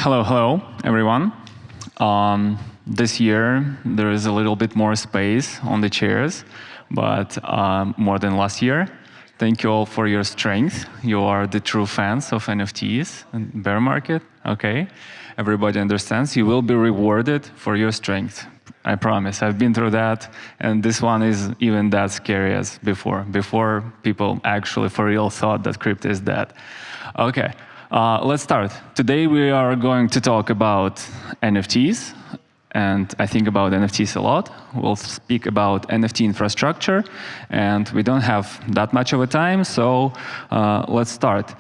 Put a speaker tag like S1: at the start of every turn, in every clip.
S1: Hello, everyone. This year, there is a little bit more space on the chairs, but more than last year. Thank you all for your strength. You are the true fans of NFTs and bear market. Okay, everybody understands. You will be rewarded for your strength. I promise. I've been through that, and this one is even that scary as before people actually for real thought that crypto is dead. Okay. Let's start. Today we are going to talk about NFTs, and I think about NFTs a lot. We'll speak about NFT infrastructure, and we don't have that much of a time, so let's start.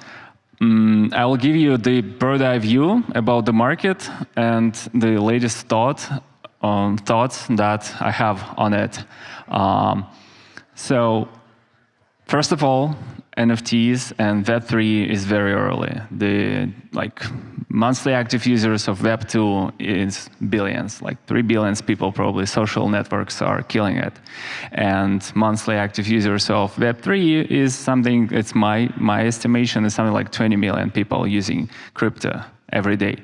S1: I will give you the bird's-eye view about the market and the latest thoughts that I have on it. So, first of all, NFTs and Web3 is very early. The monthly active users of Web2 is billions, like 3 billion people probably. Social networks are killing it. And monthly active users of Web3 is something, it's my estimation is something like 20 million people using crypto every day,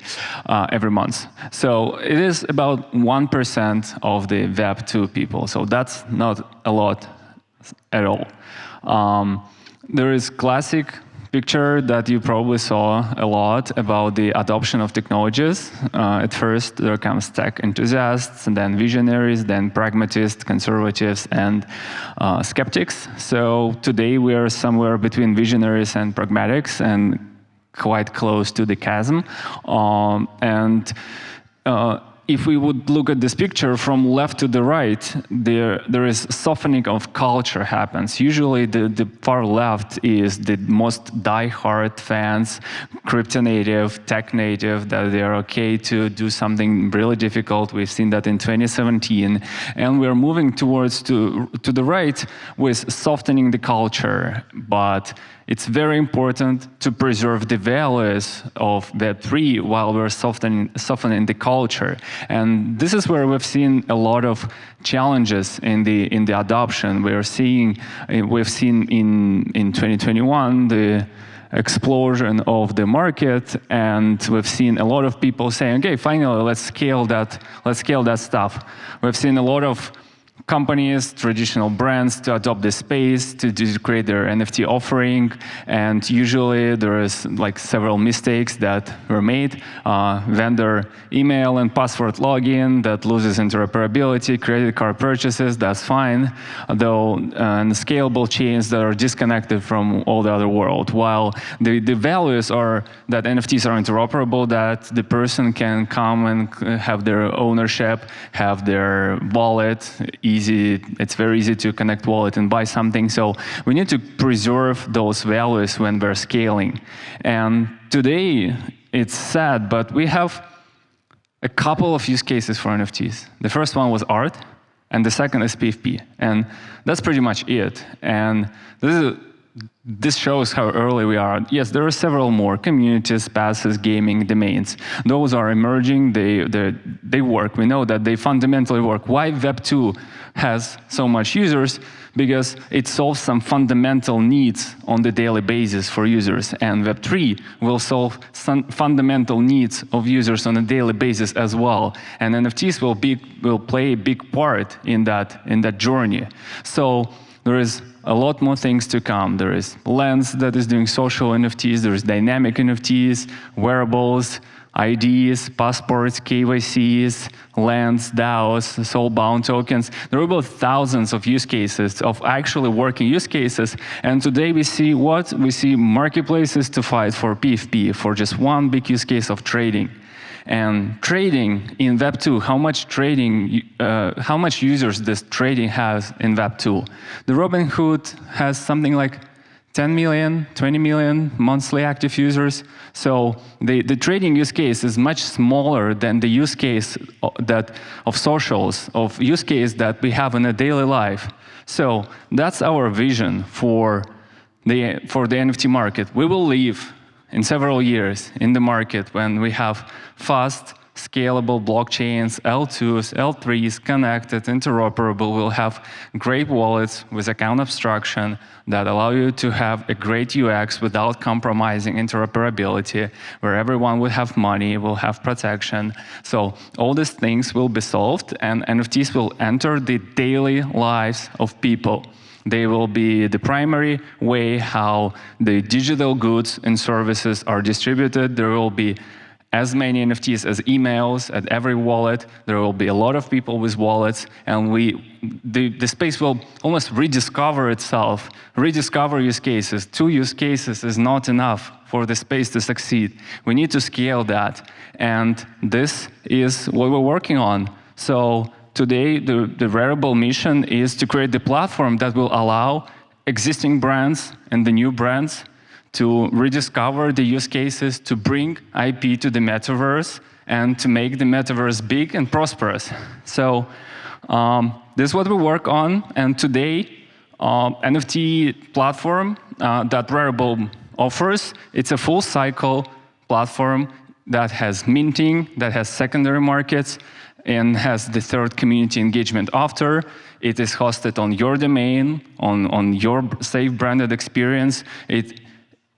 S1: every month. So it is about 1% of the Web2 people. So that's not a lot at all. There is classic picture that you probably saw a lot about the adoption of technologies. At first, there comes tech enthusiasts, and then visionaries, then pragmatists, conservatives, and skeptics. So today, we are somewhere between visionaries and pragmatics, and quite close to the chasm. If we would look at this picture from left to the right, there is softening of culture happens. Usually the far left is the most die-hard fans, crypto native, tech native, that they are okay to do something really difficult. We've seen that in 2017. And we're moving towards to the right with softening the culture. But it's very important to preserve the values of Web3 while we're softening the culture. And this is where we've seen a lot of challenges in the adoption. We've seen in 2021 the explosion of the market, and we've seen a lot of people saying, okay, finally, let's scale that stuff. We've seen a lot of companies, traditional brands to adopt this space, to create their NFT offering, and usually there is like several mistakes that were made. Vendor email and password login that loses interoperability, credit card purchases, that's fine, though, and scalable chains that are disconnected from all the other world. While the values are that NFTs are interoperable, that the person can come and have their ownership, have their wallet, it's very easy to connect wallet and buy something. So we need to preserve those values when we're scaling. And today, it's sad, but we have a couple of use cases for NFTs. The first one was art, and the second is PFP. And that's pretty much it. And this shows how early we are. Yes, there are several more communities, passes, gaming, domains. Those are emerging, they work. We know that they fundamentally work. Why Web2 has so much users? Because it solves some fundamental needs on the daily basis for users. And Web3 will solve some fundamental needs of users on a daily basis as well. And NFTs will play a big part in that journey. So there is a lot more things to come. There is Lens that is doing social NFTs, there is dynamic NFTs, wearables, IDs, passports, KYCs, Lens, DAOs, soul-bound tokens. There are about thousands of use cases, of actually working use cases. And today we see what? We see marketplaces to fight for PFP, for just one big use case of trading. And trading in Web2, how much users this trading has in Web2? The Robinhood has something like 10 million, 20 million monthly active users. So the trading use case is much smaller than the use case of socials, of use case that we have in a daily life. So that's our vision for the NFT market. We will live in several years in the market when we have fast, scalable blockchains, L2s, L3s, connected, interoperable. We'll have great wallets with account abstraction that allow you to have a great UX without compromising interoperability, where everyone will have money, will have protection. So all these things will be solved, and NFTs will enter the daily lives of people. They will be the primary way how the digital goods and services are distributed. There will be as many NFTs as emails at every wallet. There will be a lot of people with wallets, and the space will almost rediscover itself, rediscover use cases. 2 use cases is not enough for the space to succeed. We need to scale that, and this is what we're working on. So today, the Rarible mission is to create the platform that will allow existing brands and the new brands to rediscover the use cases, to bring IP to the metaverse, and to make the metaverse big and prosperous. So this is what we work on, and today, NFT platform that Rarible offers, it's a full cycle platform that has minting, that has secondary markets, and has the third community engagement after. It is hosted on your domain, on your safe branded experience. It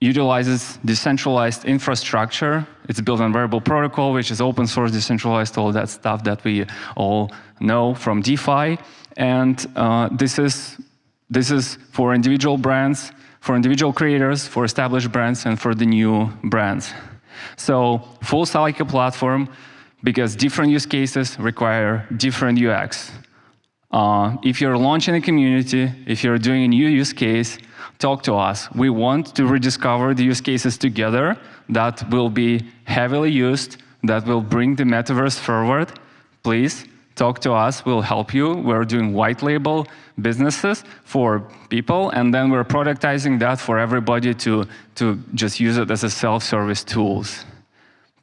S1: utilizes decentralized infrastructure. It's built on Rarible protocol, which is open source, decentralized, all that stuff that we all know from DeFi. And this is for individual brands, for individual creators, for established brands, and for the new brands. So full cycle platform, because different use cases require different UX. If you're launching a community, if you're doing a new use case, talk to us. We want to rediscover the use cases together that will be heavily used, that will bring the metaverse forward. Please talk to us. We'll help you. We're doing white label businesses for people, and then we're productizing that for everybody to just use it as a self-service tools.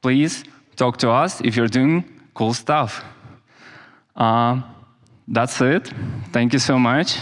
S1: Please talk to us if you're doing cool stuff. That's it. Thank you so much.